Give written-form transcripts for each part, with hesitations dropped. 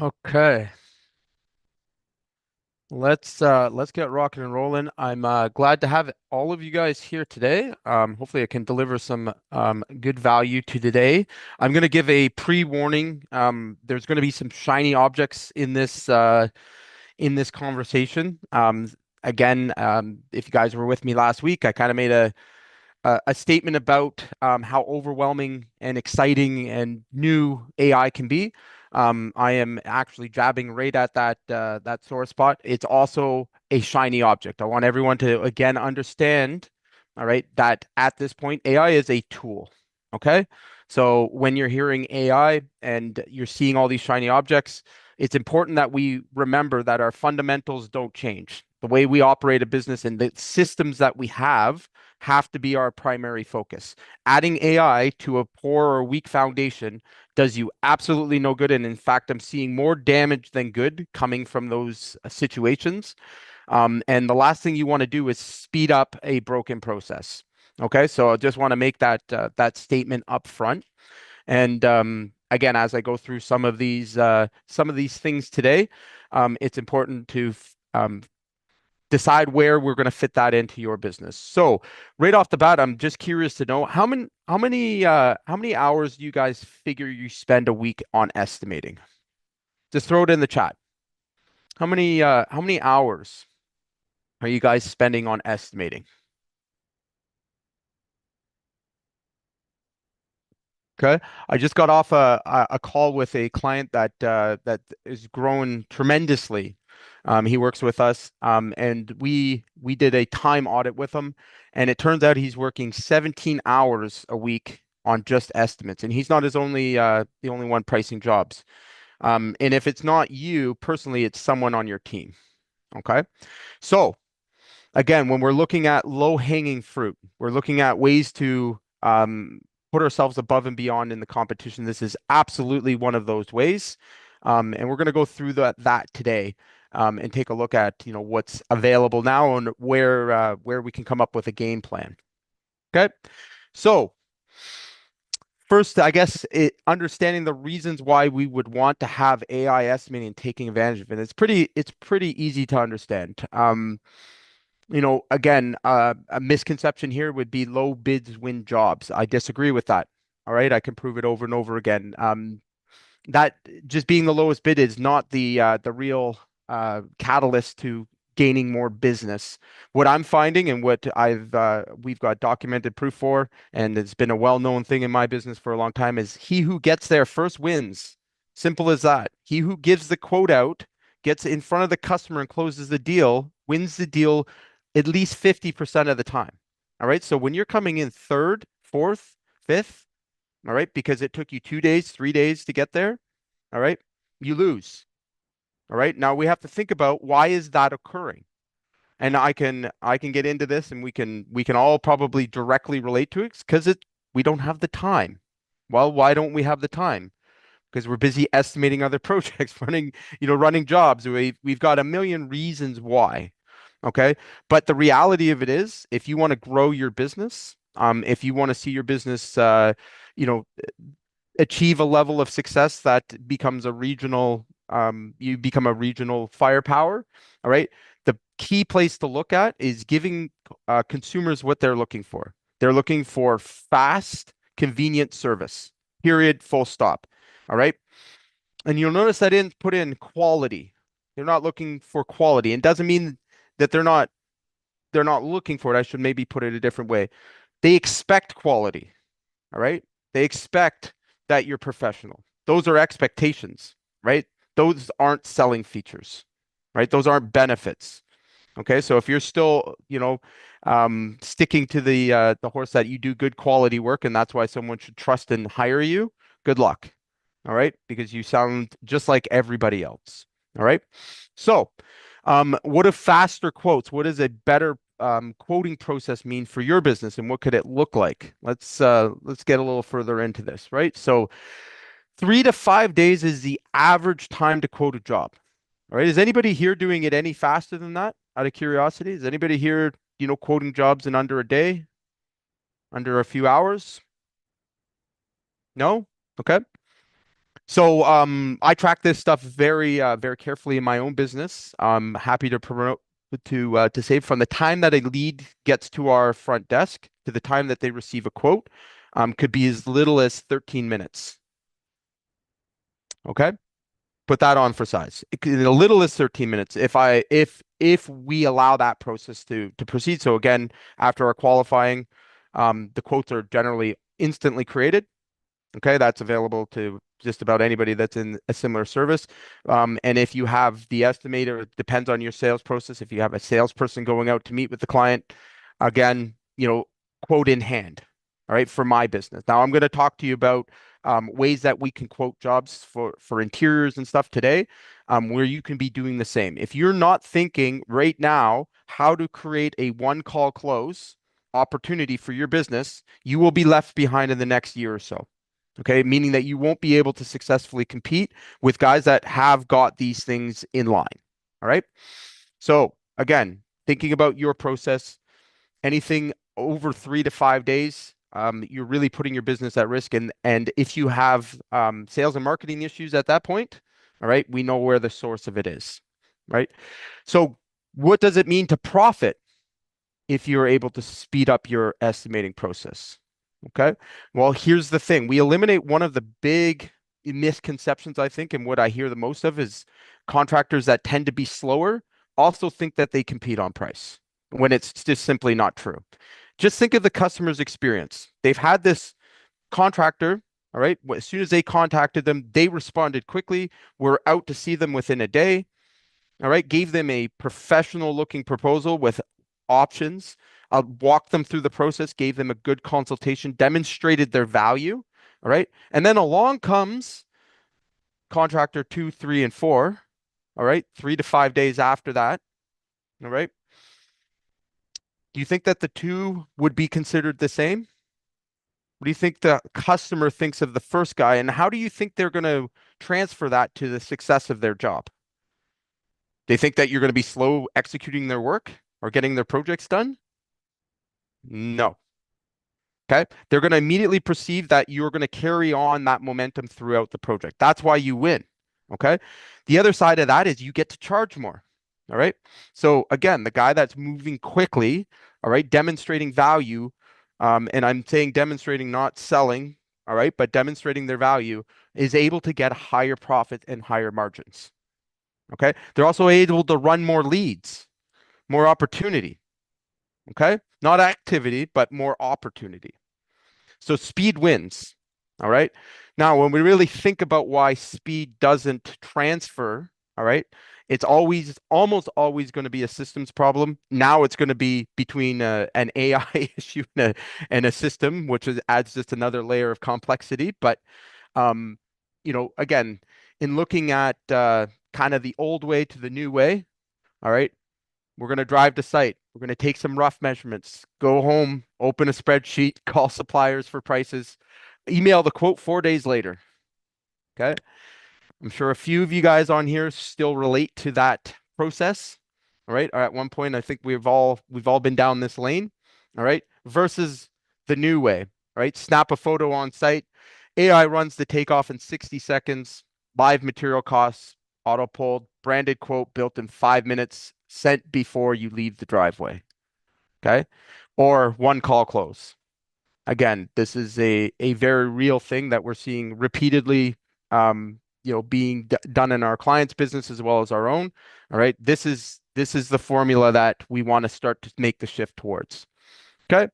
Okay, let's get rocking and rolling. I'm glad to have all of you guys here today. Hopefully I can deliver some good value to today. I'm going to give a pre-warning. There's going to be some shiny objects in this conversation. Again, if you guys were with me last week, I kind of made a statement about how overwhelming and exciting and new AI can be. I am actually jabbing right at that sore spot. It's also a shiny object. I want everyone to again understand, all right, that at this point, AI is a tool. Okay. So when you're hearing AI and you're seeing all these shiny objects, it's important that we remember that our fundamentals don't change. The way we operate a business and the systems that we have to be our primary focus. Adding AI to a poor or weak foundation does you absolutely no good. And in fact, I'm seeing more damage than good coming from those situations. And the last thing you want to do is speed up a broken process. Okay, so I just want to make that statement up front. And again, as I go through some of these things today, it's important to decide where we're going to fit that into your business. So right off the bat, I'm just curious to know how many hours do you guys figure you spend a week on estimating? Just throw it in the chat. How many hours are you guys spending on estimating? Okay. I just got off a call with a client that is growing tremendously. He works with us, and we did a time audit with him, and it turns out he's working 17 hours a week on just estimates, and he's not his only the only one pricing jobs. And if it's not you personally, it's someone on your team. Okay. So again, when we're looking at low-hanging fruit, we're looking at ways to put ourselves above and beyond in the competition. This is absolutely one of those ways. And we're going to go through that today and take a look at, what's available now and where we can come up with a game plan. Okay. So first, I guess understanding the reasons why we would want to have AI estimating and taking advantage of it. It's pretty easy to understand. Again, a misconception here would be low bids win jobs. I disagree with that. All right, I can prove it over and over again. That just being the lowest bid is not the real catalyst to gaining more business. What I'm finding and what we've got documented proof for, and it's been a well-known thing in my business for a long time, is he who gets there first wins. Simple as that. He who gives the quote out, gets in front of the customer and closes the deal, wins the deal at least 50% of the time. All right. So when you're coming in third, fourth, fifth, all right, because it took you 2 days, 3 days to get there, all right, you lose. All right. Now we have to think about why is that occurring? And I can get into this and we can all probably directly relate to it because we don't have the time. Well, why don't we have the time? Because we're busy estimating other projects, running jobs. We've got a million reasons why. Okay. But the reality of it is, if you want to grow your business, if you want to see your business, you know, achieve a level of success that becomes you become a regional firepower. All right. The key place to look at is giving consumers what they're looking for. They're looking for fast, convenient service, period, full stop. All right. And you'll notice I didn't put in quality. They're not looking for quality. It doesn't mean that they're not looking for it. I should maybe put it a different way. They expect quality. All right. They expect that you're professional. Those are expectations, right? Those aren't selling features, right? Those aren't benefits. Okay. So if you're still, sticking to the horse that you do good quality work and that's why someone should trust and hire you, good luck. All right. Because you sound just like everybody else. All right. So, what if faster quotes? What does a better quoting process mean for your business, and what could it look like? Let's get a little further into this, right? So, 3 to 5 days is the average time to quote a job. All right. Is anybody here doing it any faster than that? Out of curiosity, is anybody here, quoting jobs in under a day, under a few hours? No? Okay. So I track this stuff very carefully in my own business. I'm happy to promote to save from the time that a lead gets to our front desk to the time that they receive a quote, could be as little as 13 minutes. Okay. Put that on for size. A little is 13 minutes if we allow that process to proceed. So again, after our qualifying, the quotes are generally instantly created. Okay, that's available to just about anybody that's in a similar service. And if you have the estimator, it depends on your sales process. If you have a salesperson going out to meet with the client, again, quote in hand. All right, for my business. Now I'm going to talk to you about ways that we can quote jobs for interiors and stuff today, where you can be doing the same. If you're not thinking right now how to create a one call close opportunity for your business, you will be left behind in the next year or so. Okay, meaning that you won't be able to successfully compete with guys that have got these things in line. All right. So again, thinking about your process, anything over 3 to 5 days, you're really putting your business at risk. And if you have sales and marketing issues at that point, all right, we know where the source of it is. Right. So what does it mean to profit if you're able to speed up your estimating process? Okay. Well, here's the thing. We eliminate one of the big misconceptions, I think, and what I hear the most of is contractors that tend to be slower also think that they compete on price when it's just simply not true. Just think of the customer's experience. They've had this contractor, all right, as soon as they contacted them, they responded quickly. We're out to see them within a day. All right, gave them a professional looking proposal with options. Walked them through the process, gave them a good consultation, demonstrated their value. All right. And then along comes contractor 2, 3, and 4. All right. 3 to 5 days after that. All right. Do you think that the two would be considered the same? What do you think the customer thinks of the first guy? And how do you think they're going to transfer that to the success of their job? They think that you're going to be slow executing their work or getting their projects done? No. Okay. They're going to immediately perceive that you're going to carry on that momentum throughout the project. That's why you win. Okay. The other side of that is you get to charge more. All right. So again, the guy that's moving quickly, all right, demonstrating value, and I'm saying demonstrating, not selling, all right, but demonstrating their value is able to get higher profit and higher margins. Okay. They're also able to run more leads, more opportunity. Okay. Not activity, but more opportunity. So speed wins. All right. Now, when we really think about why speed doesn't transfer, all right, it's almost always going to be a systems problem. Now it's going to be between an AI issue and a system, which adds just another layer of complexity. But, um, again, in looking at kind of the old way to the new way, all right, we're going to drive to site. We're going to take some rough measurements, go home, open a spreadsheet, call suppliers for prices, email the quote 4 days later. Okay. I'm sure a few of you guys on here still relate to that process. All right. Or at one point, I think we've all been down this lane. All right. Versus the new way. All right. Snap a photo on site. AI runs the takeoff in 60 seconds. Live material costs, auto pulled, branded quote built in 5 minutes, sent before you leave the driveway. Okay. Or one call close. Again, this is a very real thing that we're seeing repeatedly, being done in our clients' business as well as our own. All right. This is the formula that we want to start to make the shift towards. Okay.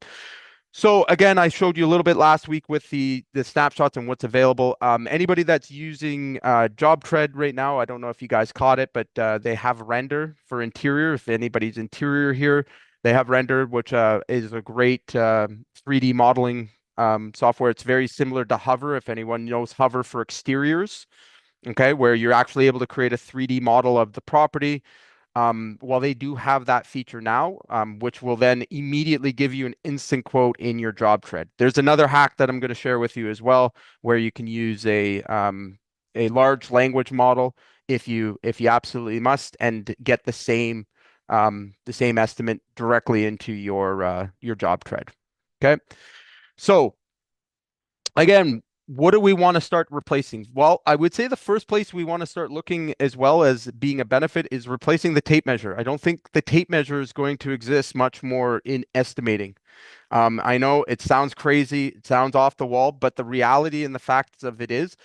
So again, I showed you a little bit last week with the snapshots and what's available. Anybody that's using JobTread right now, I don't know if you guys caught it, but they have Render for interior. If anybody's interior here, they have Render, which is a great 3D modeling software. It's very similar to Hover, if anyone knows Hover for exteriors. Okay, where you're actually able to create a 3D model of the property. Well, they do have that feature now, which will then immediately give you an instant quote in your JobTread. There's another hack that I'm going to share with you as well, where you can use a large language model if you absolutely must, and get the same estimate directly into your JobTread. Okay, so again, what do we want to start replacing? Well, I would say the first place we want to start looking as well as being a benefit is replacing the tape measure. I don't think the tape measure is going to exist much more in estimating. I know it sounds crazy, it sounds off the wall, but the reality and the facts of it is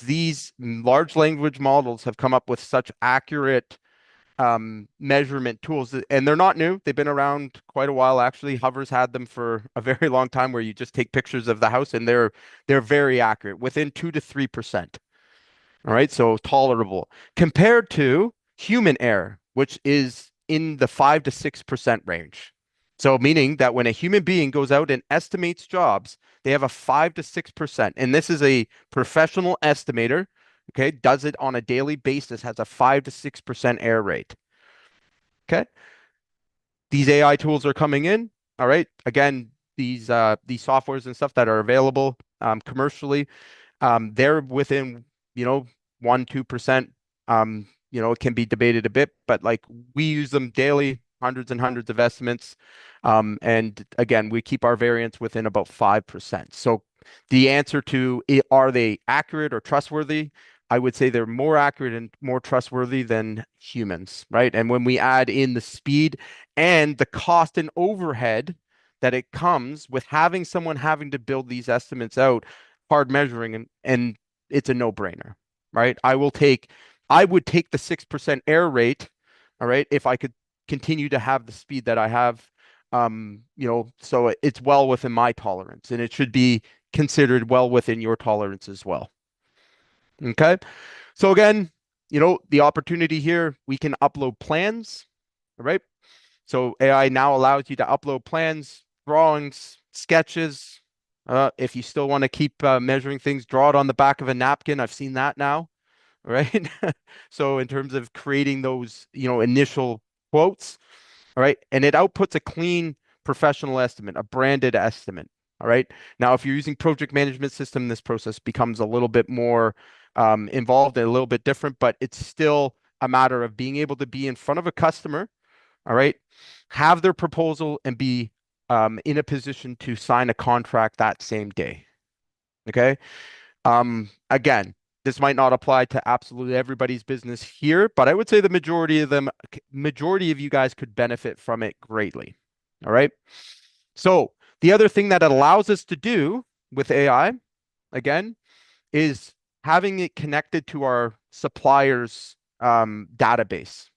these large language models have come up with such accurate measurement tools, and they're not new. They've been around quite a while. Actually, Hover's had them for a very long time, where you just take pictures of the house, and they're very accurate, within 2 to 3%. All right, so tolerable compared to human error, which is in the 5 to 6% range. So meaning that when a human being goes out and estimates jobs, they have a 5 to 6%. And this is a professional estimator, okay, does it on a daily basis, has a 5 to 6% error rate. Okay. These AI tools are coming in. All right. Again, these softwares and stuff that are available commercially, they're within, 1, 2%. It can be debated a bit, but like we use them daily, hundreds and hundreds of estimates. And again, we keep our variance within about 5%. So the answer to are they accurate or trustworthy? I would say they're more accurate and more trustworthy than humans, right? And when we add in the speed and the cost and overhead that it comes with having someone having to build these estimates out, hard measuring, and it's a no-brainer, right? I would take the 6% error rate, all right, if I could continue to have the speed that I have. So it's well within my tolerance, and it should be considered well within your tolerance as well. Okay. So again, the opportunity here, we can upload plans, all right? So AI now allows you to upload plans, drawings, sketches. If you still want to keep measuring things, draw it on the back of a napkin. I've seen that now, right? So in terms of creating those, initial quotes, all right, and it outputs a clean professional estimate, a branded estimate. All right. Now, if you're using project management system, this process becomes a little bit more involved and a little bit different, but it's still a matter of being able to be in front of a customer, all right, have their proposal and be in a position to sign a contract that same day. Okay. Again, this might not apply to absolutely everybody's business here, but I would say the majority of you guys could benefit from it greatly. All right. So the other thing that it allows us to do with AI, again, is having it connected to our suppliers database.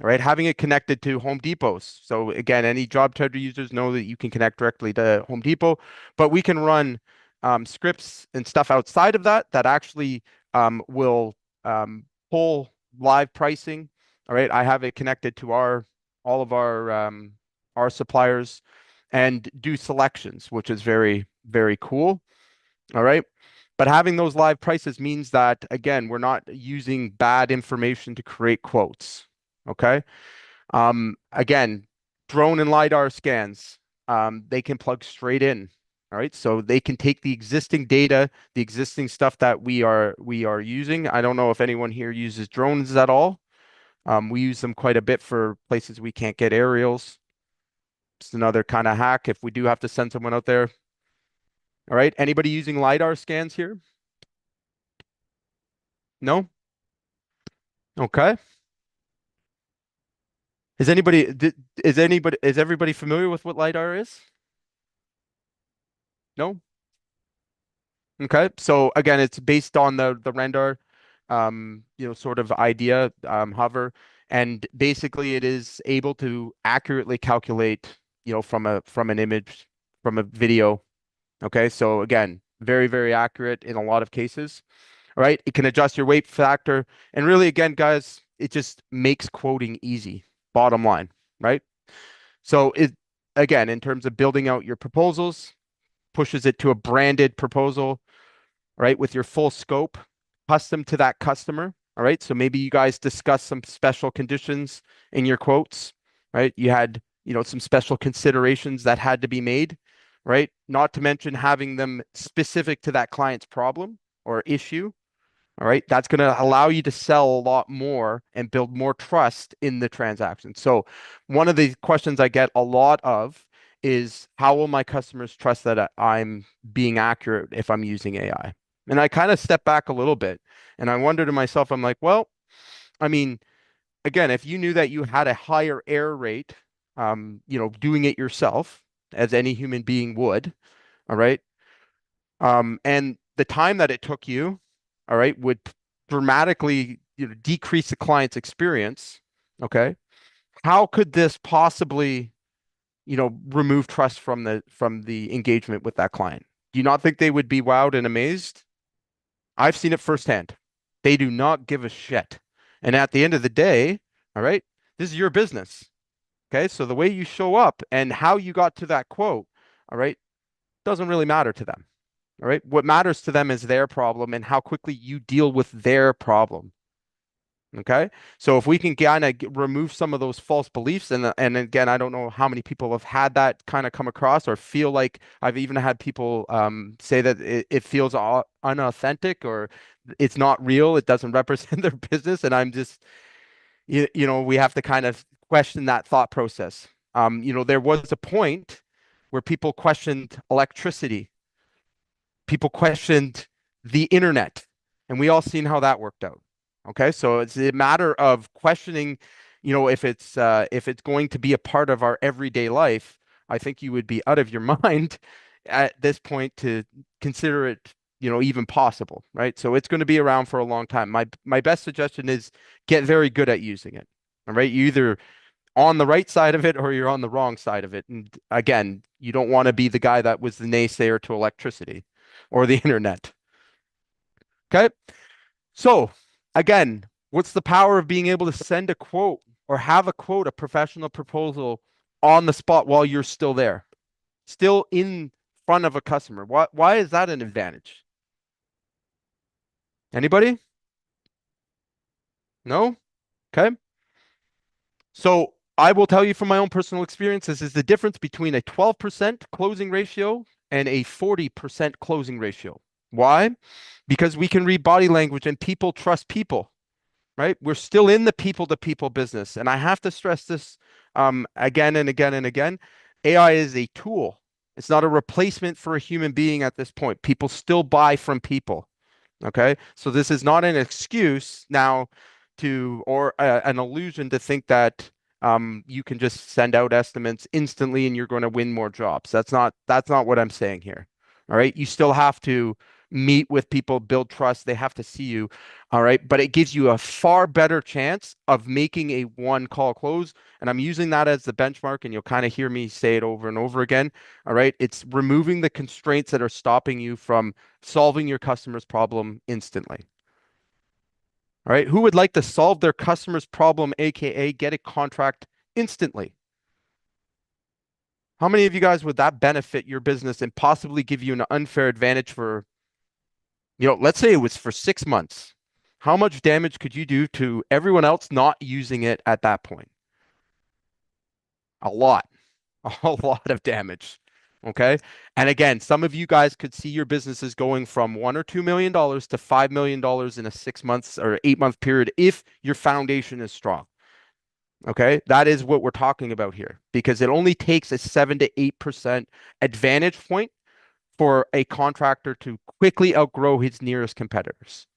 All right, having it connected to Home Depot's. So again, any job title users know that you can connect directly to Home Depot, but we can run scripts and stuff outside of that that actually will pull live pricing. All right, I have it connected to all of our suppliers and do selections, which is very, very cool. All right. But having those live prices means that, again, we're not using bad information to create quotes. Okay. Again, drone and LiDAR scans, they can plug straight in. All right. So they can take the existing data, the existing stuff that we are using. I don't know if anyone here uses drones at all. We use them quite a bit for places we can't get aerials. It's another kind of hack if we do have to send someone out there. All right. Anybody using LiDAR scans here? No? Okay. Is everybody familiar with what LiDAR is? No? Okay. So again, it's based on the render, sort of idea, hover, and basically it is able to accurately calculate, from an image, from a video. Okay. So again, very, very accurate in a lot of cases. All right. It can adjust your weight factor. And really, again, guys, it just makes quoting easy, bottom line, right? So again, in terms of building out your proposals, pushes it to a branded proposal, right? With your full scope, custom to that customer. All right. So maybe you guys discuss some special conditions in your quotes, right? You had, some special considerations that had to be made, right? Not to mention having them specific to that client's problem or issue. All right. That's going to allow you to sell a lot more and build more trust in the transaction. So one of the questions I get a lot of is how will my customers trust that I'm being accurate if I'm using AI? And I kind of step back a little bit and I wonder to myself, I'm like, well, I mean, again, if you knew that you had a higher error rate, doing it yourself, as any human being would, all right, and the time that it took you, all right, would dramatically, decrease the client's experience, okay, how could this possibly, remove trust from the engagement with that client? Do you not think they would be wowed and amazed? I've seen it firsthand. They do not give a shit. And at the end of the day, all right, this is your business. Okay. So the way you show up and how you got to that quote, all right, doesn't really matter to them. All right. What matters to them is their problem and how quickly you deal with their problem. Okay. So if we can kind of remove some of those false beliefs, and again, I don't know how many people have had that kind of come across or feel like I've even had people say that it feels unauthentic or it's not real, it doesn't represent their business. And I'm just, we have to kind of question that thought process. There was a point where people questioned electricity, people questioned the internet, and we all seen how that worked out. Okay, so it's a matter of questioning, if it's going to be a part of our everyday life. I think you would be out of your mind at this point to consider it, even possible, right? So it's going to be around for a long time. My best suggestion is get very good at using it. All right, you either on the right side of it or you're on the wrong side of it. And again, you don't want to be the guy that was the naysayer to electricity or the internet. Okay. So again, what's the power of being able to send a quote or have a quote, a professional proposal on the spot while you're still there, still in front of a customer? Why is that an advantage? Anybody? No? Okay. So I will tell you from my own personal experience, this is the difference between a 12% closing ratio and a 40% closing ratio. Why? Because we can read body language and people trust people, right? We're still in the people to people business. And I have to stress this again and again and again. AI is a tool. It's not a replacement for a human being at this point. People still buy from people. Okay. So this is not an excuse now or an illusion to think that you can just send out estimates instantly and you're going to win more jobs. That's not what I'm saying here. All right. You still have to meet with people, build trust. They have to see you. All right. But it gives you a far better chance of making a one call close. And I'm using that as the benchmark, and you'll kind of hear me say it over and over again. All right. It's removing the constraints that are stopping you from solving your customer's problem instantly. All right. Who would like to solve their customer's problem, AKA get a contract instantly? How many of you guys would that benefit your business and possibly give you an unfair advantage for, let's say it was for 6 months? How much damage could you do to everyone else not using it at that point? A lot, a lot of damage. Okay. And again, some of you guys could see your businesses going from $1 or $2 million to $5 million in a 6 months or 8 month period if your foundation is strong. Okay. That is what we're talking about here, because it only takes a 7 to 8% advantage point for a contractor to quickly outgrow his nearest competitors.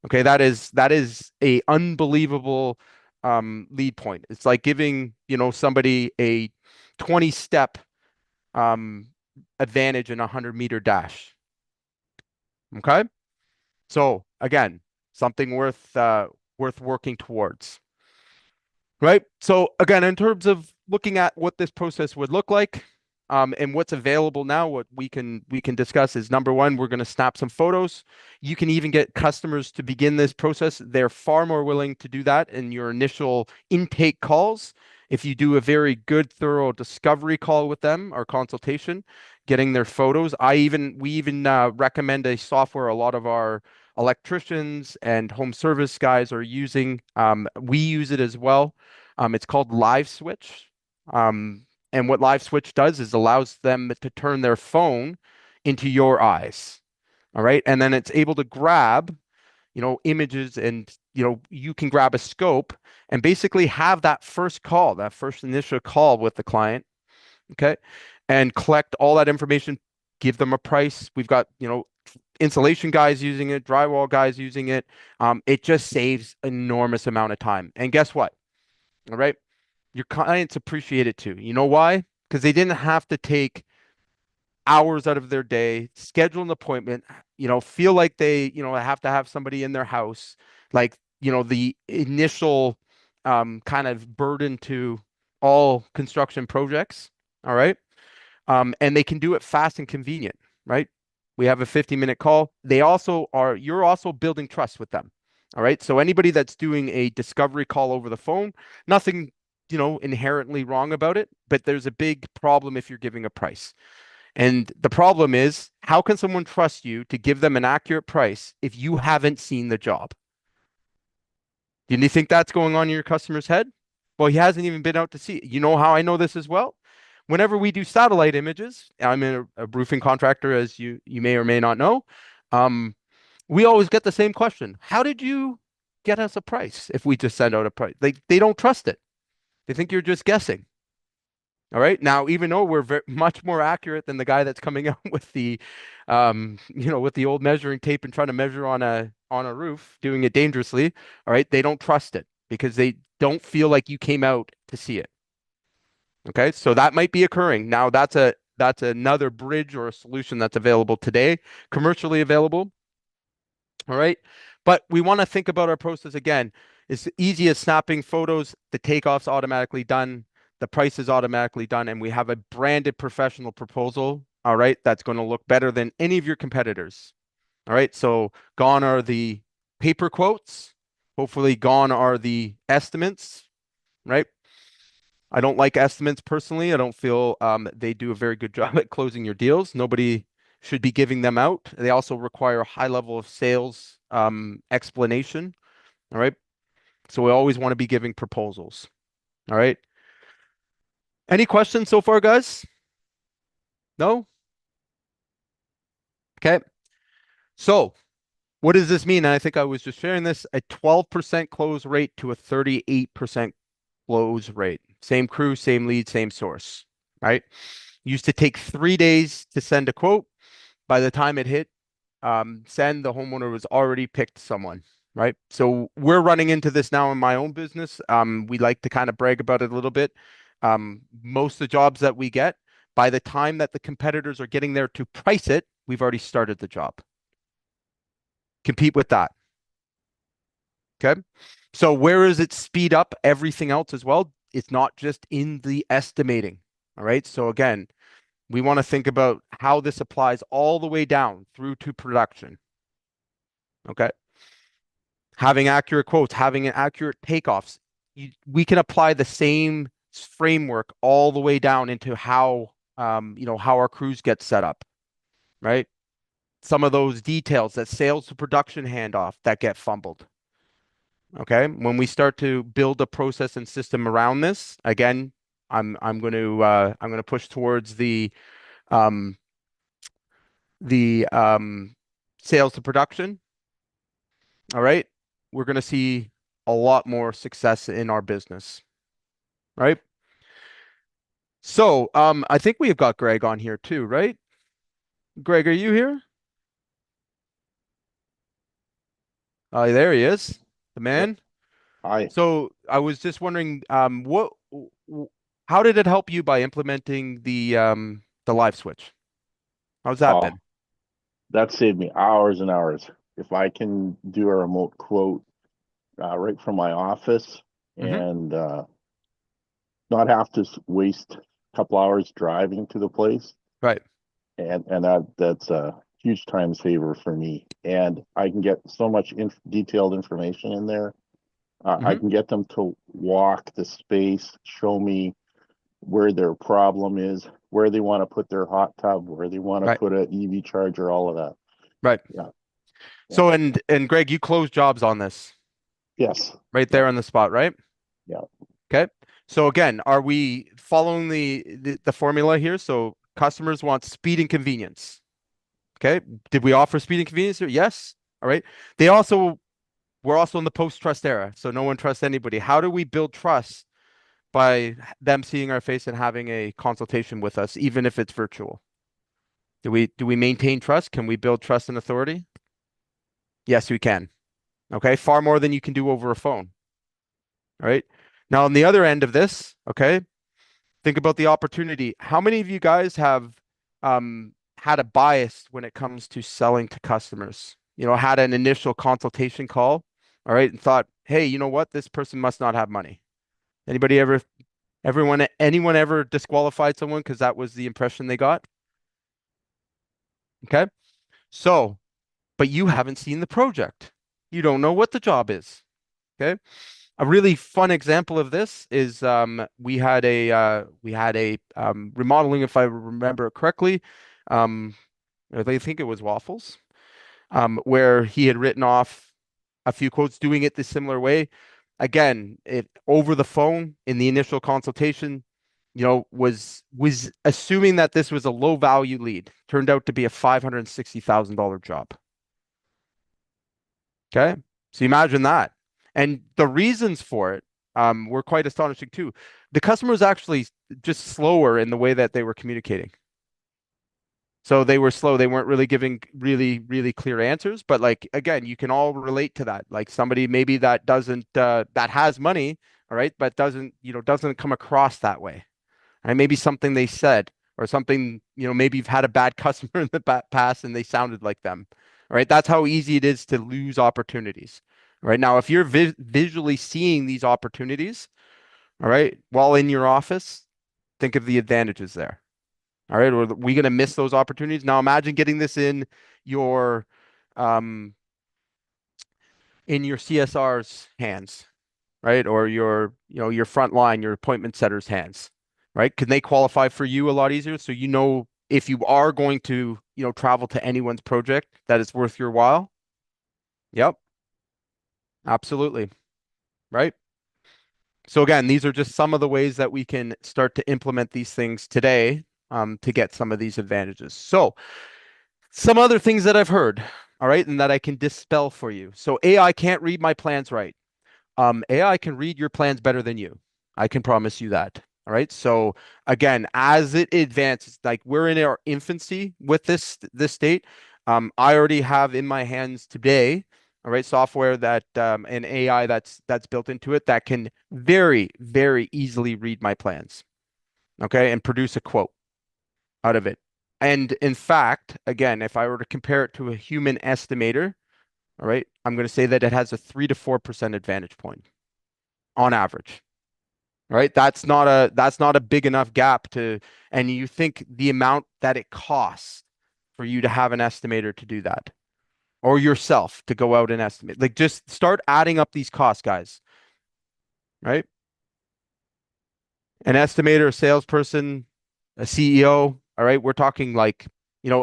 Okay. That is a unbelievable lead point. It's like giving, somebody a 20 step um, advantage in a 100-meter dash. Okay. So again, something worth working towards. Right. So again, in terms of looking at what this process would look like, and what's available now, what we can discuss is number one, we're going to snap some photos. You can even get customers to begin this process. They're far more willing to do that in your initial intake calls. If you do a very good, thorough discovery call with them or consultation, getting their photos. We even recommend a software a lot of our electricians and home service guys are using. We use it as well. It's called Live Switch. And what Live Switch does is allows them to turn their phone into your eyes. All right. And then it's able to grab, images, and, you can grab a scope and basically have that first call, that first initial call with the client. Okay. And collect all that information, give them a price. We've got, insulation guys using it, drywall guys using it. It just saves enormous amount of time. And guess what? All right. Your clients appreciate it too. You know why? Because they didn't have to take hours out of their day, schedule an appointment, feel like they, have to have somebody in their house, like, the initial kind of burden to all construction projects. All right. And they can do it fast and convenient, right? We have a 50-minute call. You're also building trust with them. All right. So anybody that's doing a discovery call over the phone, nothing, inherently wrong about it, but there's a big problem if you're giving a price. And the problem is, how can someone trust you to give them an accurate price if you haven't seen the job? Do you think that's going on in your customer's head? Well, he hasn't even been out to see it. You know how I know this as well? Whenever we do satellite images, I'm a roofing contractor, as you may or may not know. We always get the same question. How did you get us a price if we just send out a price? They don't trust it. They think you're just guessing. All right. Now, even though we're much more accurate than the guy that's coming out with with the old measuring tape and trying to measure on a roof, doing it dangerously. All right. They don't trust it because they don't feel like you came out to see it. Okay. So that might be occurring. Now, that's another bridge or a solution that's available today, commercially available. All right. But we want to think about our process again. It's easy as snapping photos. The takeoff's automatically done. The price is automatically done. And we have a branded professional proposal. All right. That's going to look better than any of your competitors. All right. So gone are the paper quotes. Hopefully gone are the estimates. Right. I don't like estimates personally. I don't feel they do a very good job at closing your deals. Nobody should be giving them out. They also require a high level of sales explanation. All right. So we always want to be giving proposals. All right. Any questions so far, guys? No? Okay. So what does this mean? And I think I was just sharing this, a 12% close rate to a 38% close rate. Same crew, same lead, same source, right? Used to take 3 days to send a quote. By the time it hit send, the homeowner was already picked someone, right? So we're running into this now in my own business. We like to kind of brag about it a little bit. Most of the jobs that we get, by the time that the competitors are getting there to price it, we've already started the job. Compete with that. Okay. So where does it speed up everything else as well? It's not just in the estimating. All right. So again, we want to think about how this applies all the way down through to production. Okay. Having accurate quotes, having an accurate takeoffs. We can apply the same framework all the way down into how how our crews get set up, right? Some of those details, that sales to production handoff, that get fumbled. Okay. When we start to build a process and system around this, again, I'm going to push towards um the sales to production. All right. We're going to see a lot more success in our business. Right. So I think we've got Greg on here too, right? Greg, are you here? There he is, the Yep. man. I So I was just wondering, how did it help you by implementing the live switch? How's that oh been? that saved me hours and hours. If I can do a remote quote right from my office Hmm. and not have to waste a couple hours driving to the place, Right. and that's a huge time saver for me. And I can get so much detailed information in there. I Hmm. can get them to walk the space, show me where their problem is, where they want to put their hot tub, where they want to Right. put an EV charger, all of that. Right. Yeah. Yeah. So and Greg, you close jobs on this Yes. right Yeah. there on the spot, right? Yeah. Okay. So again, are we following the formula here? So customers want speed and convenience. Okay. Did we offer speed and convenience here? Yes. All right. They also We're also in the post-trust era, so no one trusts anybody. How do we build trust by them seeing our face and having a consultation with us, even if it's virtual? Do we maintain trust? Can we build trust and authority? Yes, we can. Okay, far more than you can do over a phone. All right. Now, on the other end of this, okay, think about the opportunity. How many of you guys have had a bias when it comes to selling to customers? Had an initial consultation call, all right, and thought, hey, you know what? This person must not have money. Anybody ever, anyone ever disqualified someone because that was the impression they got? Okay. So, but you haven't seen the project. You don't know what the job is. Okay. A really fun example of this is we had a remodeling, if I remember it correctly. Um, I think it was waffles, where he had written off a few quotes doing it the similar way. Again, it over the phone in the initial consultation, was assuming that this was a low value lead. Turned out to be a $560,000 job. Okay. So imagine that. And the reasons for it were quite astonishing too. The customer was actually just slower in the way that they were communicating. So they were slow. They weren't really giving really, really clear answers. But like again, you can all relate to that. Like somebody maybe that doesn't that has money, all right, but doesn't come across that way. Right? Maybe something they said or something, maybe you've had a bad customer in the past and they sounded like them. All right. That's how easy it is to lose opportunities. Right now, if you're visually seeing these opportunities, all right, while in your office, think of the advantages there. All right. Or are we going to miss those opportunities? Now imagine getting this your um in your CSR's hands, right? Or your front line, your appointment setter's hands, right? Can they qualify for you a lot easier? So if you are going to, travel to anyone's project that it's worth your while. Yep, absolutely. Right. So again, these are just some of the ways that we can start to implement these things today to get some of these advantages. So some other things that I've heard, all right, and that I can dispel for you. So AI can't read my plans right. AI can read your plans better than you. I can promise you that. All right. So again, as it advances, like we're in our infancy with this state. I already have in my hands today, all right, software that and AI that's built into it that can very, very easily read my plans. Okay, and produce a quote out of it. And in fact, again, if I were to compare it to a human estimator, all right, I'm going to say that it has a 3 to 4% advantage point on average, right? That's not a big enough gap and you think the amount that it costs for you to have an estimator to do that or yourself to go out and estimate. Like just start adding up these costs, guys, right? An estimator, a salesperson, a CEO, all right? We're talking like,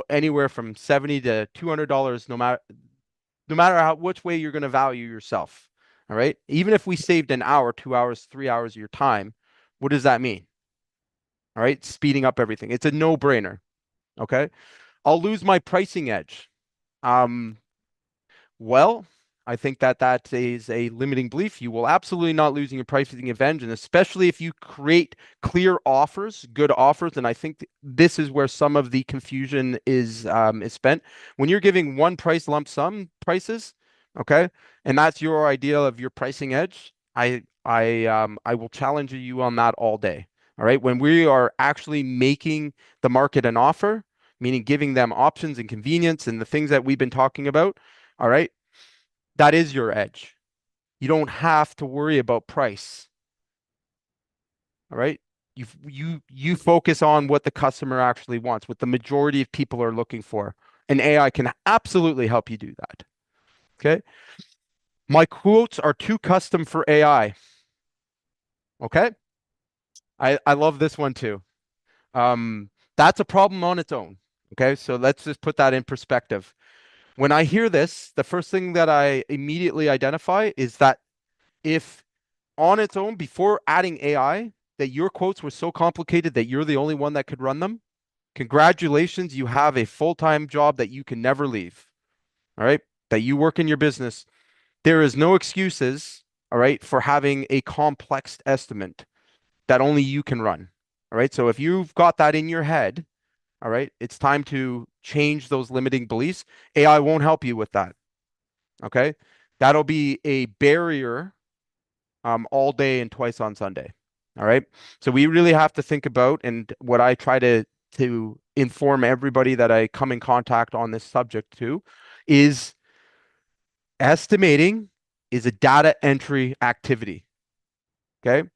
anywhere from 70 to $200 no matter which way you're going to value yourself. All right. Even if we saved an hour, 2 hours, 3 hours of your time, what does that mean? All right. Speeding up everything. It's a no brainer. Okay. I'll lose my pricing edge. Um, well, I think that is a limiting belief. You will absolutely not losing your pricing advantage, and especially if you create clear offers, good offers. And I think this is where some of the confusion is spent. When you're giving one price lump sum prices, okay, and that's your idea of your pricing edge. I will challenge you on that all day. All right. When we are actually making the market an offer, meaning giving them options and convenience and the things that we've been talking about. All right. That is your edge. You don't have to worry about price. All right. You focus on what the customer actually wants, what the majority of people are looking for. And AI can absolutely help you do that. Okay. My quotes are too custom for AI. Okay. I love this one too. That's a problem on its own. Okay. So let's just put that in perspective. When I hear this, the first thing that I immediately identify is that if on its own, before adding AI, that your quotes were so complicated that you're the only one that could run them, congratulations, you have a full-time job that you can never leave. All right. That you work in your business. There is no excuses, all right, for having a complex estimate that only you can run. All right. So if you've got that in your head, All right. It's time to change those limiting beliefs. AI won't help you with that. Okay. That'll be a barrier all day and twice on Sunday. All right. So we really have to think about, and what I try to inform everybody that I come in contact on this subject to is estimating is a data entry activity. Okay.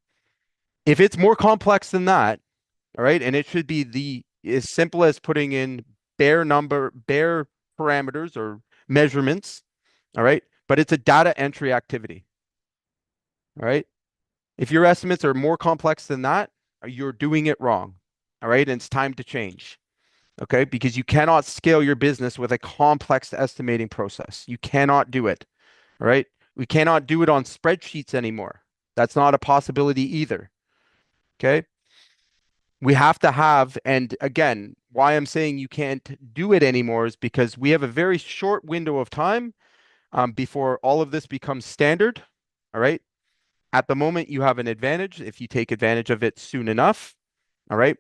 If it's more complex than that, all right, and it should be the as simple as putting in bare parameters or measurements, all right, but it's a data entry activity. All right. If your estimates are more complex than that, you're doing it wrong. All right. And it's time to change. Okay. Because you cannot scale your business with a complex estimating process. You cannot do it. All right. We cannot do it on spreadsheets anymore. That's not a possibility either. Okay. We have to have, and again, why I'm saying you can't do it anymore is because we have a very short window of time before all of this becomes standard. All right. At the moment, you have an advantage if you take advantage of it soon enough. All right.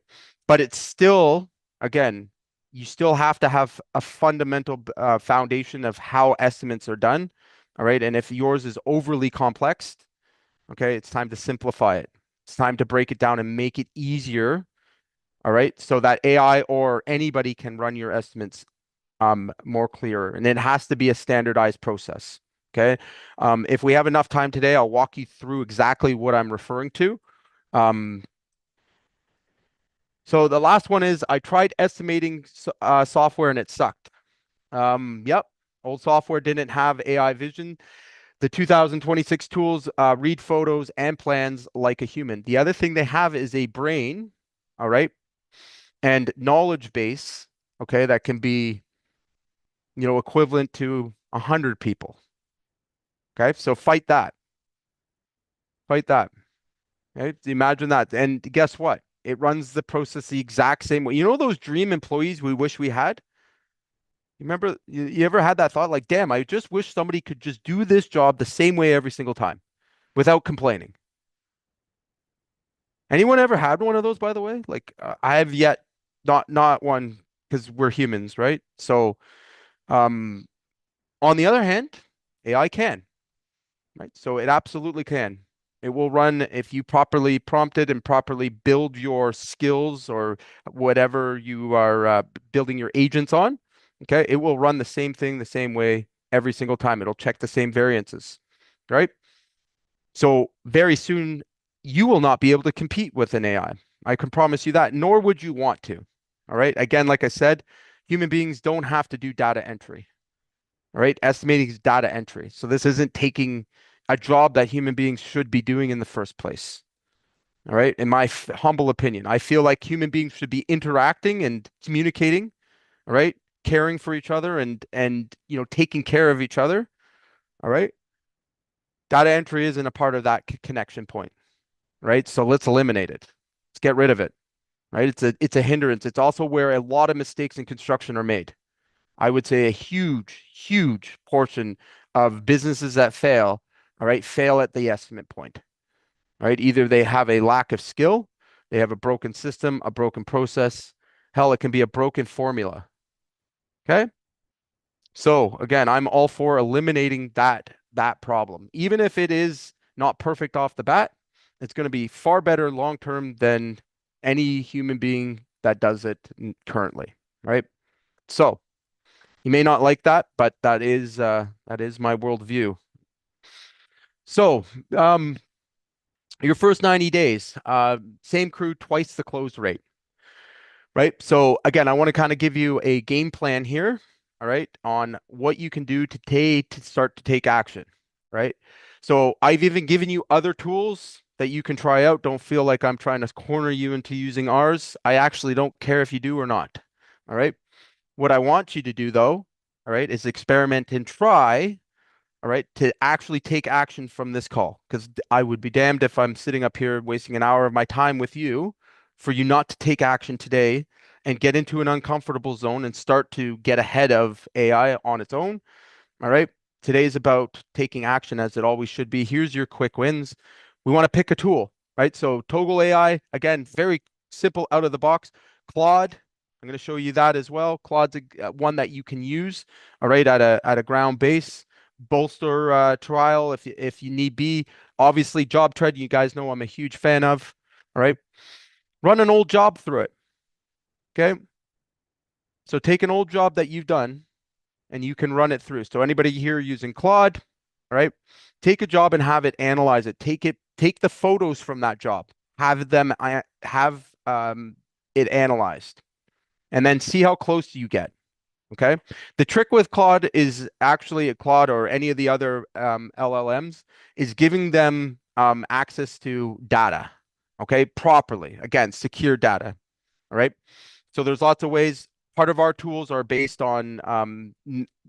But it's still, again, you still have to have a fundamental foundation of how estimates are done. All right. And if yours is overly complex, okay, it's time to simplify it. It's time to break it down and make it easier. All right. So that AI or anybody can run your estimates more clearer. And it has to be a standardized process. Okay. If we have enough time today, I'll walk you through exactly what I'm referring to. Um, so the last one is I tried estimating software and it sucked. Yep. Old software didn't have AI vision. The 2026 tools read photos and plans like a human. The other thing they have is a brain, all right, and knowledge base, okay, that can be, equivalent to 100 people. Okay, so fight that. Fight that. Okay, imagine that. And guess what? It runs the process the exact same way. You know those dream employees we wish we had? You remember, you ever had that thought like, damn, I just wish somebody could just do this job the same way every single time without complaining. Anyone ever had one of those, by the way? Like I have yet, not one because we're humans, right? So, um, on the other hand, AI can, right? So it absolutely can. It will run if you properly prompt it and properly build your skills or whatever you are building your agents on. Okay, it will run the same thing the same way every single time. It'll check the same variances, right? So very soon you will not be able to compete with an AI. I can promise you that, nor would you want to. All right. Again, like I said, human beings don't have to do data entry. All right. Estimating is data entry. So this isn't taking a job that human beings should be doing in the first place. All right. In my humble opinion, I feel like human beings should be interacting and communicating. All right. Caring for each other and taking care of each other. All right. Data entry isn't a part of that connection point. Right. So let's eliminate it. Let's get rid of it. Right. It's a hindrance. It's also where a lot of mistakes in construction are made. I would say a huge, huge portion of businesses that fail, all right, fail at the estimate point. Right. Either they have a lack of skill, they have a broken system, a broken process. Hell, it can be a broken formula. Okay. So again, I'm all for eliminating that problem. Even if it is not perfect off the bat, it's going to be far better long term than any human being that does it currently, right? So you may not like that, but that is my worldview. So your first 90 days, same crew, twice the close rate. Right. So again, I want to kind of give you a game plan here, all right, on what you can do to start to take action, right? So I've even given you other tools that you can try out. Don't feel like I'm trying to corner you into using ours. I actually don't care if you do or not. All right. What I want you to do though, all right, is experiment and try, all right, to actually take action from this call. Because I would be damned if I'm sitting up here wasting an hour of my time with you for you not to take action today and get into an uncomfortable zone and start to get ahead of AI on its own. All right. Today is about taking action as it always should be. Here's your quick wins. We want to pick a tool, right? So Toggle AI, again, very simple out of the box. Claude, I'm going to show you that as well. Claude's one that you can use, all right, at a ground base. Bolster trial if you need be. Obviously, job tread, you guys know I'm a huge fan of. All right. Run an old job through it. Okay. So take an old job that you've done and you can run it through. So anybody here using Claude, all right, take a job and have it analyze it. Take the photos from that job, have them have it analyzed, and then see how close you get. Okay. The trick with Claude is actually a Claude or any of the other LLMs is giving them access to data. Okay. Properly. Again, secure data. All right. So there's lots of ways. Part of our tools are based on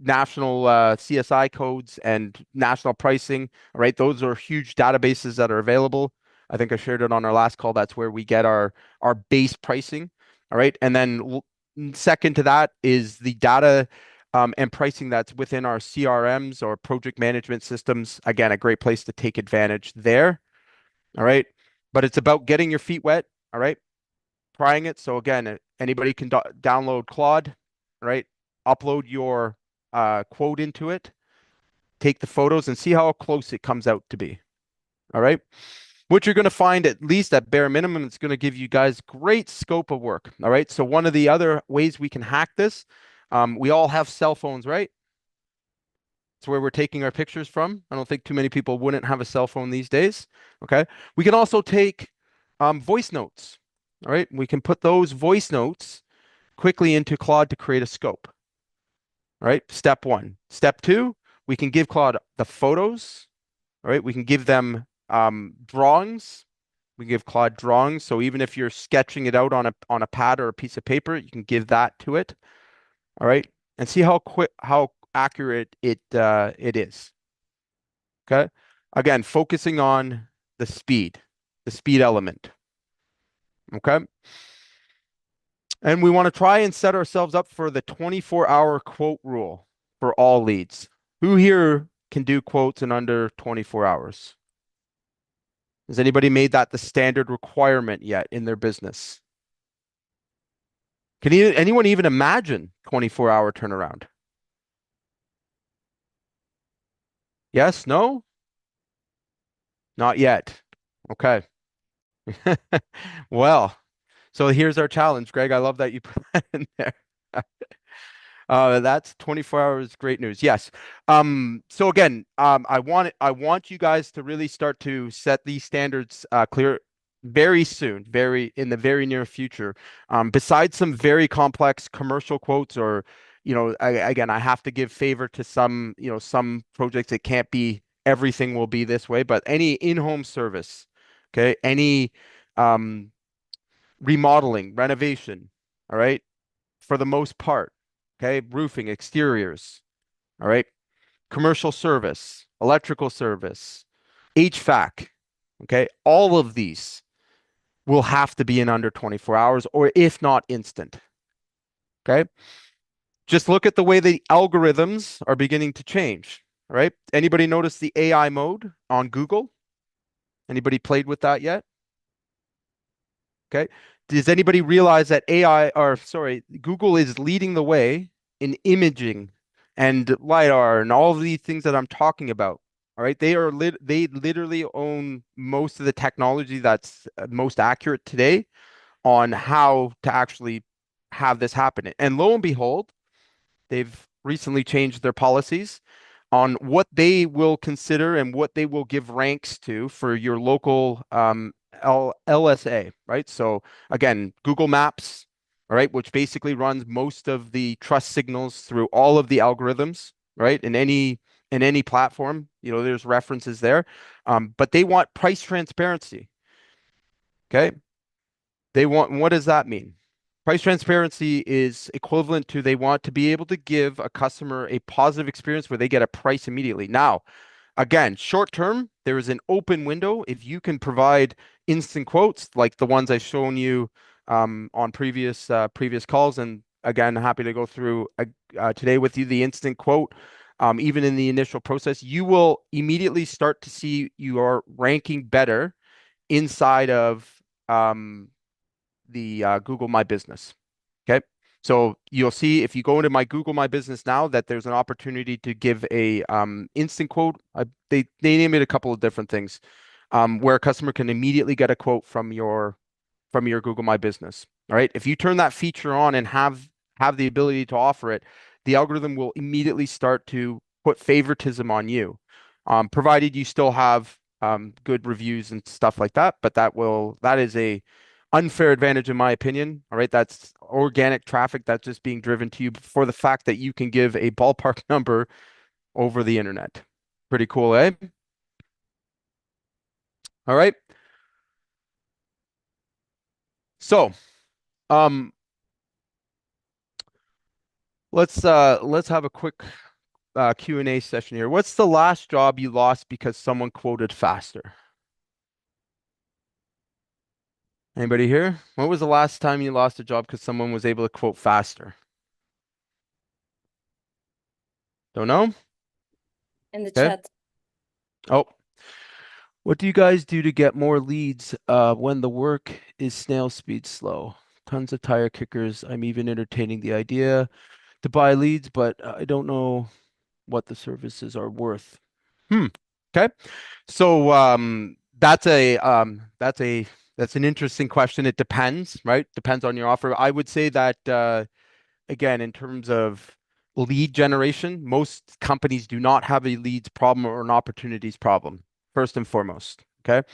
national CSI codes and national pricing. All right. Those are huge databases that are available. I think I shared it on our last call. That's where we get our base pricing. All right. And then second to that is the data and pricing that's within our CRMs or project management systems. Again, a great place to take advantage there. All right. But it's about getting your feet wet. All right. Trying it. So again, anybody can download Claude, right? Upload your quote into it, take the photos and see how close it comes out to be. All right. What you're going to find, at least at bare minimum, it's going to give you guys great scope of work. All right. So one of the other ways we can hack this, we all have cell phones, right? It's where we're taking our pictures from. I don't think too many people wouldn't have a cell phone these days. Okay. We can also take voice notes. All right. We can put those voice notes quickly into Claude to create a scope. All right. Step one. Step two, we can give Claude the photos. All right. We can give them drawings. We give Claude drawings. So even if you're sketching it out on a pad or a piece of paper, you can give that to it. All right. And see how accurate it is. Okay. Again, focusing on the speed element. Okay. And we want to try and set ourselves up for the 24-hour quote rule for all leads. Who here can do quotes in under 24 hours? Has anybody made that the standard requirement yet in their business? Can anyone even imagine 24-hour turnaround? Yes? No? Not yet. Okay. Well, so here's our challenge, Greg. I love that you put that in there. That's 24 hours. Great news. Yes. So again, I want you guys to really start to set these standards clear very soon, very in the very near future. Besides some very complex commercial quotes or, again, I have to give favor to some projects. It can't be everything will be this way, but any in-home service, okay, any um, remodeling, renovation, all right, for the most part. Okay, roofing, exteriors, all right, commercial service, electrical service, HVAC, okay, all of these will have to be in under 24 hours or if not instant. Okay, just look at the way the algorithms are beginning to change. All right, anybody notice the AI mode on Google? Anybody played with that yet? Okay. Does anybody realize that Google is leading the way in imaging and LiDAR and all of these things that I'm talking about? All right. They literally own most of the technology that's most accurate today on how to actually have this happen. And lo and behold, they've recently changed their policies on what they will consider and what they will give ranks to for your local LSA, right? So again, Google Maps, all right, which basically runs most of the trust signals through all of the algorithms, right? In any platform, there's references there. But they want price transparency. Okay. What does that mean? Price transparency is equivalent to they want to be able to give a customer a positive experience where they get a price immediately. Now, again, short term, there is an open window. If you can provide instant quotes like the ones I've shown you on previous calls, and again, happy to go through today with you the instant quote. Even in the initial process, you will immediately start to see you are ranking better inside of the Google My Business. Okay. So you'll see if you go into my Google My Business now that there's an opportunity to give a instant quote. They name it a couple of different things, where a customer can immediately get a quote from your Google My Business. All right. If you turn that feature on and have the ability to offer it, the algorithm will immediately start to put favoritism on you, provided you still have good reviews and stuff like that. But that is a unfair advantage in my opinion. All right. That's organic traffic that's just being driven to you for the fact that you can give a ballpark number over the internet. Pretty cool, eh? All right. So, um, let's have a quick Q&A session here. What's the last job you lost because someone quoted faster? Anybody here? When was the last time you lost a job because someone was able to quote faster? Don't know? In the Okay. chat. Oh, what do you guys do to get more leads when the work is snail speed slow? Tons of tire kickers. I'm even entertaining the idea to buy leads, but I don't know what the services are worth. Okay. So that's an interesting question. It depends, right? Depends on your offer. I would say that again, in terms of lead generation, most companies do not have a leads problem or an opportunities problem, first and foremost. Okay.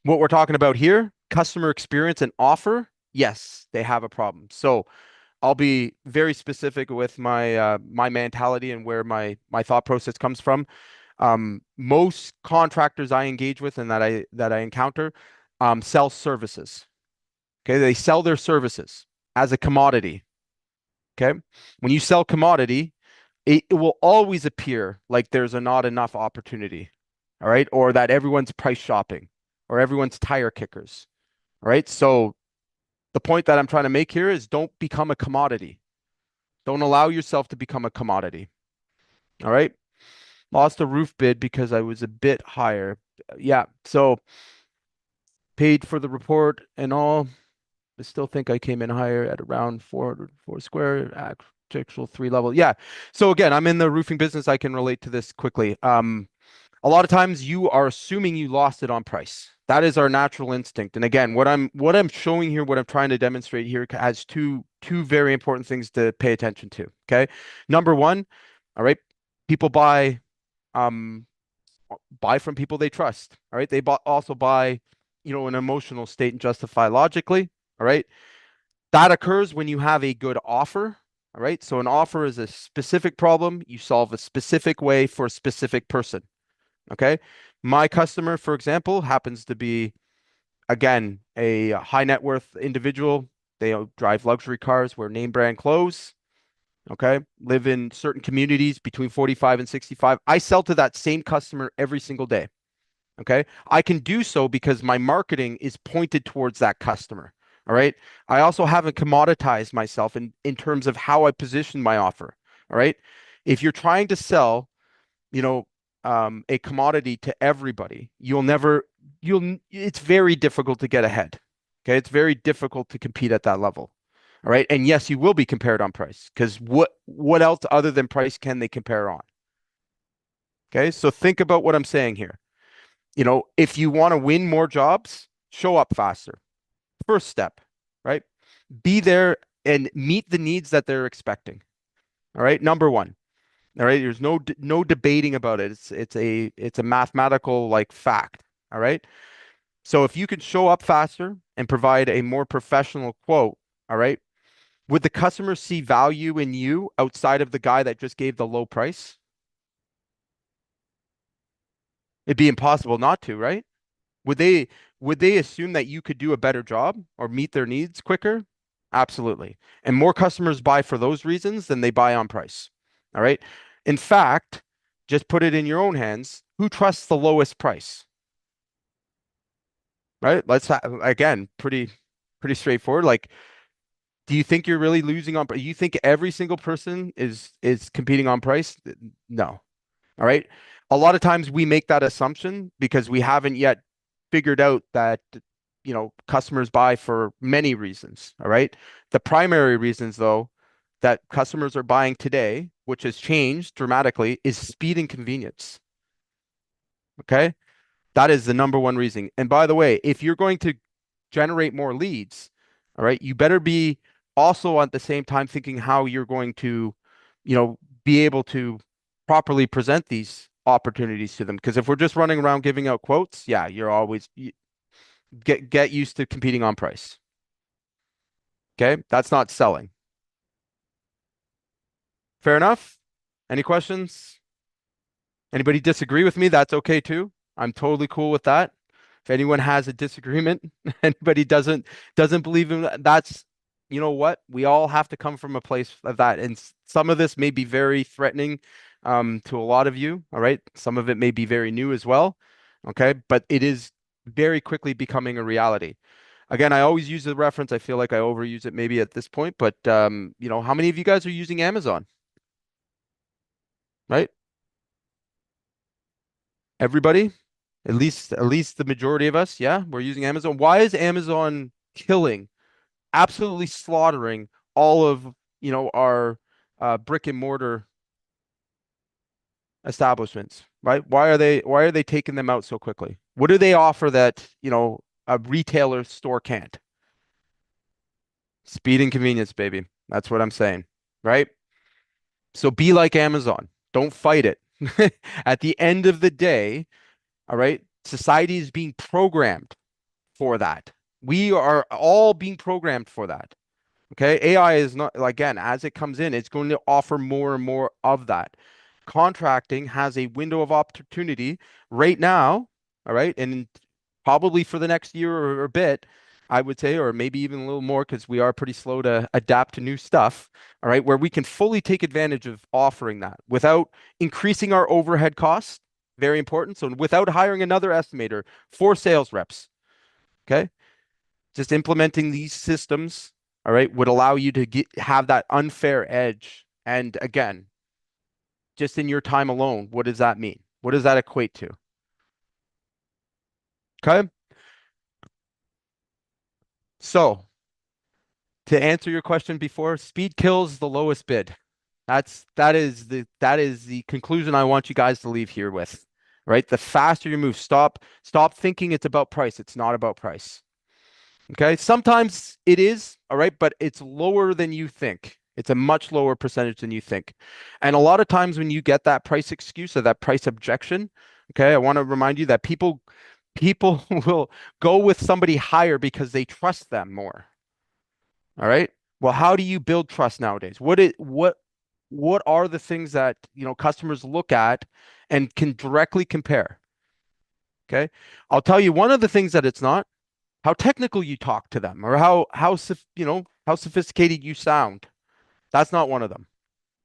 What we're talking about here, customer experience and offer, yes, they have a problem. So I'll be very specific with my mentality and where my thought process comes from. Most contractors I engage with and that I encounter sell services. Okay, they sell their services as a commodity. Okay, when you sell commodity, it will always appear like there's not enough opportunity. All right, or that everyone's price shopping or everyone's tire kickers. All right, so the point that I'm trying to make here is don't become a commodity. Don't allow yourself to become a commodity. All right. Lost a roof bid because I was a bit higher. Yeah. So paid for the report and all. I still think I came in higher at around 404 square, actual 3 level. Yeah. So again, I'm in the roofing business. I can relate to this quickly. A lot of times you are assuming you lost it on price. That is our natural instinct. And again, what I'm showing here, what I'm trying to demonstrate here has two very important things to pay attention to. Okay. Number one, all right, people um buy from people they trust. All right. Also buy, an emotional state and justify logically. All right. That occurs when you have a good offer. All right. So an offer is a specific problem. You solve a specific way for a specific person. Okay. My customer, for example, happens to be, again, a high net worth individual. They drive luxury cars, wear name brand clothes. Okay. Live in certain communities between 45 and 65. I sell to that same customer every single day. Okay. I can do so because my marketing is pointed towards that customer. All right. I also haven't commoditized myself in terms of how I position my offer. All right. If you're trying to sell, you know, a commodity to everybody, it's very difficult to get ahead. Okay. It's very difficult to compete at that level. All right. And yes, you will be compared on price because what else other than price can they compare on? Okay. So think about what I'm saying here. If you want to win more jobs, show up faster. First step, right? Be there and meet the needs that they're expecting. All right. Number one. All right. There's no debating about it. It's a mathematical like fact. All right. So if you could show up faster and provide a more professional quote, all right, would the customer see value in you outside of the guy that just gave the low price? It'd be impossible not to, right? Would they would they assume that you could do a better job or meet their needs quicker? Absolutely. And more customers buy for those reasons than they buy on price. All right. In fact, just put it in your own hands. Who trusts the lowest price? Right? Again, pretty straightforward. Like, do you think you're really losing on? You think every single person is competing on price? No. All right. A lot of times we make that assumption because we haven't yet figured out that, customers buy for many reasons. All right. The primary reasons, though, that customers are buying today, which has changed dramatically, is speed and convenience. Okay. That is the number one reason. And by the way, if you're going to generate more leads, all right, you better be also at the same time thinking how you're going to, be able to properly present these opportunities to them. Because if we're just running around giving out quotes, yeah, get used to competing on price. Okay, that's not selling. Fair enough? Any questions? Anybody disagree with me? That's okay too. I'm totally cool with that. If anyone has a disagreement, anybody doesn't believe in that, that's, you know what? We all have to come from a place of that. And some of this may be very threatening to a lot of you. All right. Some of it may be very new as well. Okay. But it is very quickly becoming a reality. Again, I always use the reference. I feel like I overuse it maybe at this point, but how many of you guys are using Amazon? Right? Everybody? At least the majority of us, yeah, we're using Amazon. Why is Amazon killing, absolutely slaughtering all of, our brick and mortar establishments, right? Why are they taking them out so quickly? What do they offer that, a retailer store can't? Speed and convenience, baby. That's what I'm saying, right? So be like Amazon. Don't fight it. At the end of the day, all right, society is being programmed for that. We are all being programmed for that. Okay. AI is not, again, as it comes in, it's going to offer more and more of that. Contracting has a window of opportunity right now. All right. And probably for the next year or a bit, I would say, or maybe even a little more, because we are pretty slow to adapt to new stuff. All right. Where we can fully take advantage of offering that without increasing our overhead costs. Very important. So without hiring another estimator, 4 sales reps. Okay. Just implementing these systems, all right, would allow you to have that unfair edge. And again, just in your time alone, what does that mean? What does that equate to? Okay. So to answer your question before, speed kills the lowest bid. That is the conclusion I want you guys to leave here with. Right? The faster you move, stop thinking it's about price. It's not about price. Okay. Sometimes it is, all right, but it's lower than you think. It's a much lower percentage than you think. And a lot of times when you get that price excuse or that price objection, okay, I want to remind you that people will go with somebody higher because they trust them more. All right. Well, how do you build trust nowadays? What are the things that, customers look at and can directly compare? Okay. I'll tell you one of the things that it's not how technical you talk to them or how sophisticated you sound. That's not one of them.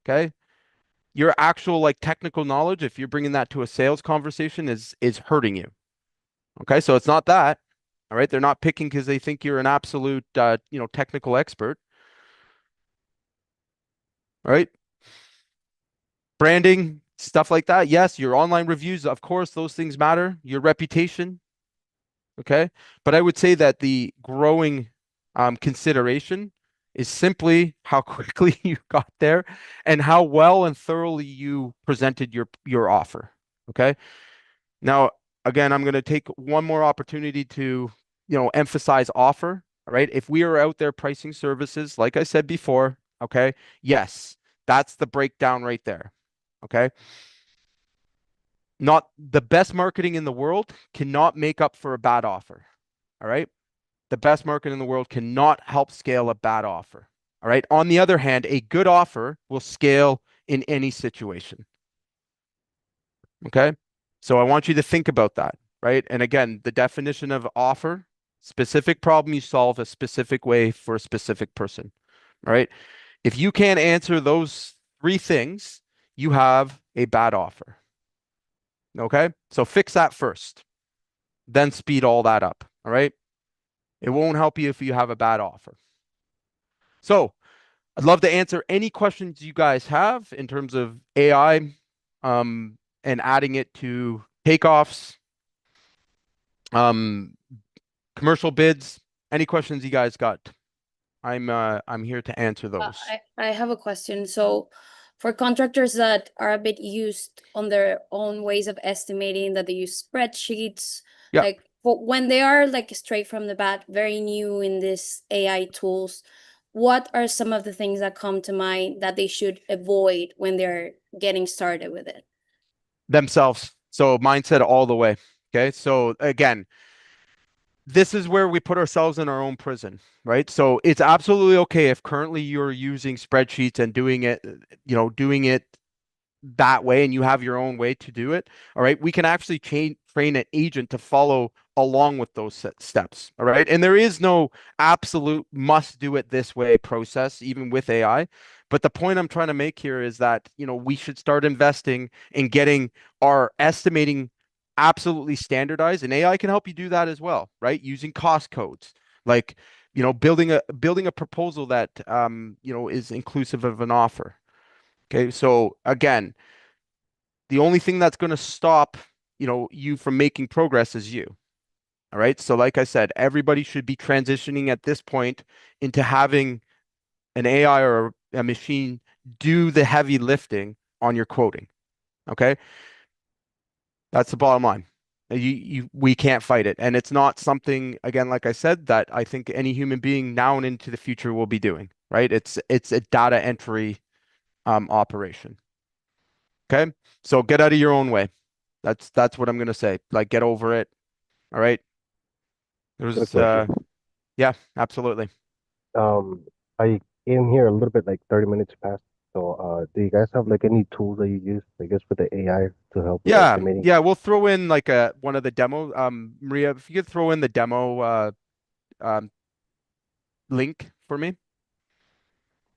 Okay. Your actual like technical knowledge, if you're bringing that to a sales conversation, is hurting you. Okay. So it's not that. All right. They're not picking because they think you're an absolute, technical expert. All right. Branding, stuff like that. Yes. Your online reviews, of course, those things matter. Your reputation. Okay. But I would say that the growing consideration is simply how quickly you got there and how well and thoroughly you presented your offer. Okay. Now, again, I'm going to take one more opportunity to, emphasize offer. All right. If we are out there pricing services, like I said before, okay, yes, that's the breakdown right there. Okay. Not the best marketing in the world cannot make up for a bad offer. All right. The best market in the world cannot help scale a bad offer. All right. On the other hand, a good offer will scale in any situation. Okay. So I want you to think about that. Right. And again, the definition of offer, specific problem you solve a specific way for a specific person. All right. If you can't answer those 3 things, you have a bad offer. Okay. So fix that first, then speed all that up. All right. It won't help you if you have a bad offer. So I'd love to answer any questions you guys have in terms of AI and adding it to takeoffs, commercial bids. Any questions you guys got? I'm here to answer those. I have a question. So for contractors that are a bit used on their own ways of estimating, that they use spreadsheets, Yeah. like when they are like straight from the bat, very new in this AI tools, what are some of the things that come to mind that they should avoid when they're getting started with it? Themselves. So mindset all the way. Okay. So again, this is where we put ourselves in our own prison, right? So it's absolutely okay if currently you're using spreadsheets and doing it, doing it that way and you have your own way to do it. All right. We can actually train an agent to follow along with those steps. All right. And there is no absolute must do it this way process, even with AI. But the point I'm trying to make here is that, we should start investing in getting our estimating absolutely standardized, and AI can help you do that as well, right? Using cost codes, like, building a proposal that, is inclusive of an offer. Okay. So again, the only thing that's going to stop, you from making progress is you. All right. So like I said, everybody should be transitioning at this point into having an AI or a machine do the heavy lifting on your quoting. Okay. That's the bottom line. We can't fight it. And it's not something, again, like I said, that I think any human being now and into the future will be doing, right? It's a data entry operation. Okay. So get out of your own way. That's what I'm gonna say. Like, get over it. All right. Got a There's question. yeah, absolutely. Um, I came here a little bit like 30 minutes past. So, do you guys have like any tools that you use, I guess, with the AI to help with Yeah, estimating? yeah, we'll throw in like one of the demo. Maria, if you could throw in the demo um link for me.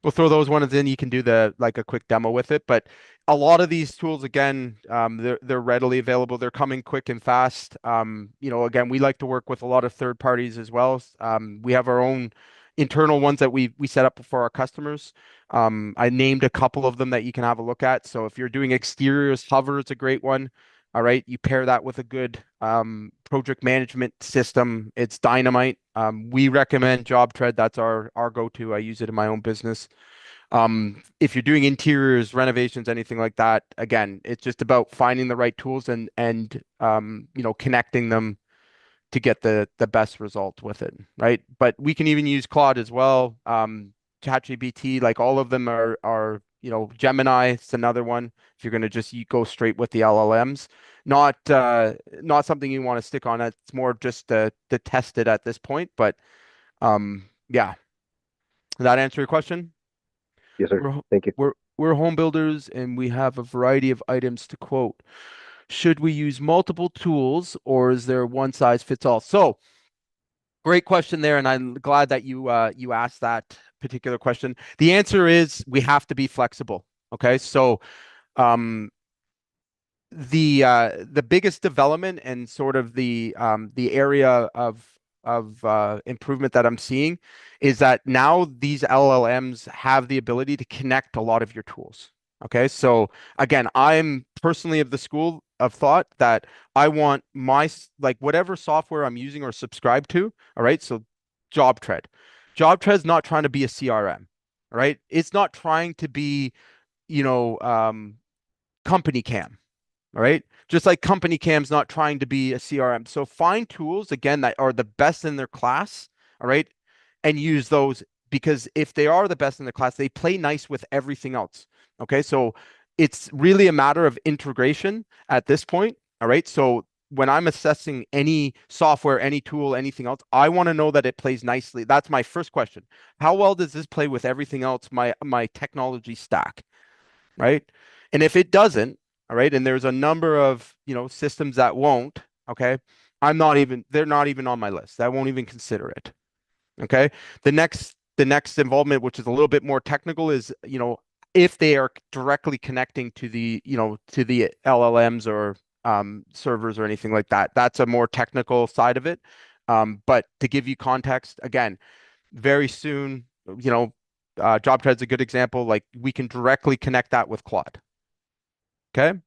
We'll throw those ones in. You can do a quick demo with it. But a lot of these tools, again, they're readily available. They're coming quick and fast. Again, we like to work with a lot of third parties as well. We have our own internal ones that we set up for our customers. I named a couple of them that you can have a look at. So if you're doing exteriors, Hover is a great one. All right, you pair that with a good project management system. It's dynamite. We recommend JobTread. That's our go-to. I use it in my own business. If you're doing interiors, renovations, anything like that, again, it's just about finding the right tools and connecting them to get the best result with it, right? But we can even use Claude as well. ChatGPT, like all of them are Gemini. It's another one. If you're gonna just go straight with the LLMs, not something you want to stick on. It's more just to test it at this point. But yeah, does that answer your question? Yes, sir. We're Thank you. we're home builders and we have a variety of items to quote. Should we use multiple tools or is there one size fits all? So great question there, and I'm glad that you asked that particular question. The answer is we have to be flexible. Okay, so um, the biggest development and sort of the area of improvement that I'm seeing is that now these LLMs have the ability to connect a lot of your tools. Okay, so again, I'm personally of the school of thought that I want like whatever software I'm using or subscribe to. All right, so JobTread. JobTread's not trying to be a CRM. All right, it's not trying to be, you know, company cam. All right. Just like Company Cam's not trying to be a CRM. So find tools again that are the best in their class. All right. And use those because if they are the best in the class, they play nice with everything else. Okay. So it's really a matter of integration at this point. All right. So when I'm assessing any software, any tool, anything else, I want to know that it plays nicely. That's my first question. How well does this play with everything else, my technology stack? Right. And if it doesn't, all right, and there's a number of, systems that won't, okay, they're not even on my list. I won't even consider it. Okay. The next involvement, which is a little bit more technical, is, if they are directly connecting to the LLMs or servers or anything like that. That's a more technical side of it. But to give you context, again, very soon, JobTread's a good example. Like we can directly connect that with Claude. Okay.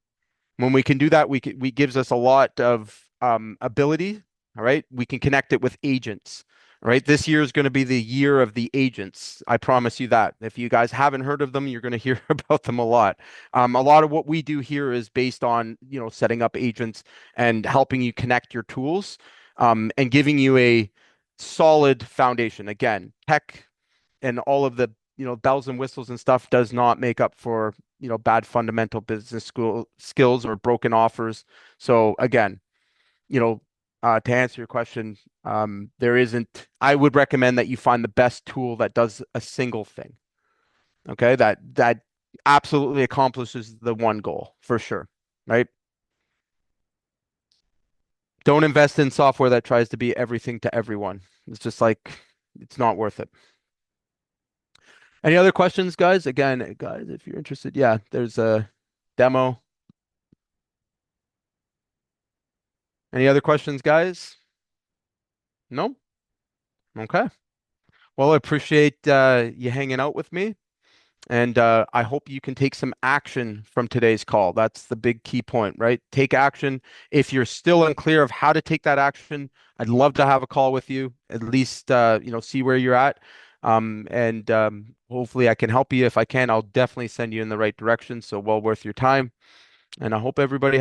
When we can do that, we gives us a lot of ability. All right. We can connect it with agents. right? This year is going to be the year of the agents. I promise you that. If you guys haven't heard of them, you're going to hear about them a lot. A lot of what we do here is based on, setting up agents and helping you connect your tools, and giving you a solid foundation. Again, tech and all of the, bells and whistles and stuff does not make up for, bad fundamental business school skills or broken offers. So again, to answer your question, there isn't, I would recommend that you find the best tool that does a single thing. Okay, that absolutely accomplishes the one goal for sure, right? Don't invest in software that tries to be everything to everyone. It's just like, it's not worth it. Any other questions, guys? Again, guys, if you're interested, yeah, there's a demo. Any other questions, guys? No? Okay. Well, I appreciate you hanging out with me. And I hope you can take some action from today's call. That's the big key point, right? Take action. If you're still unclear of how to take that action, I'd love to have a call with you, at least, see where you're at. And hopefully I can help you. If I can, I'll definitely send you in the right direction. So well worth your time. And I hope everybody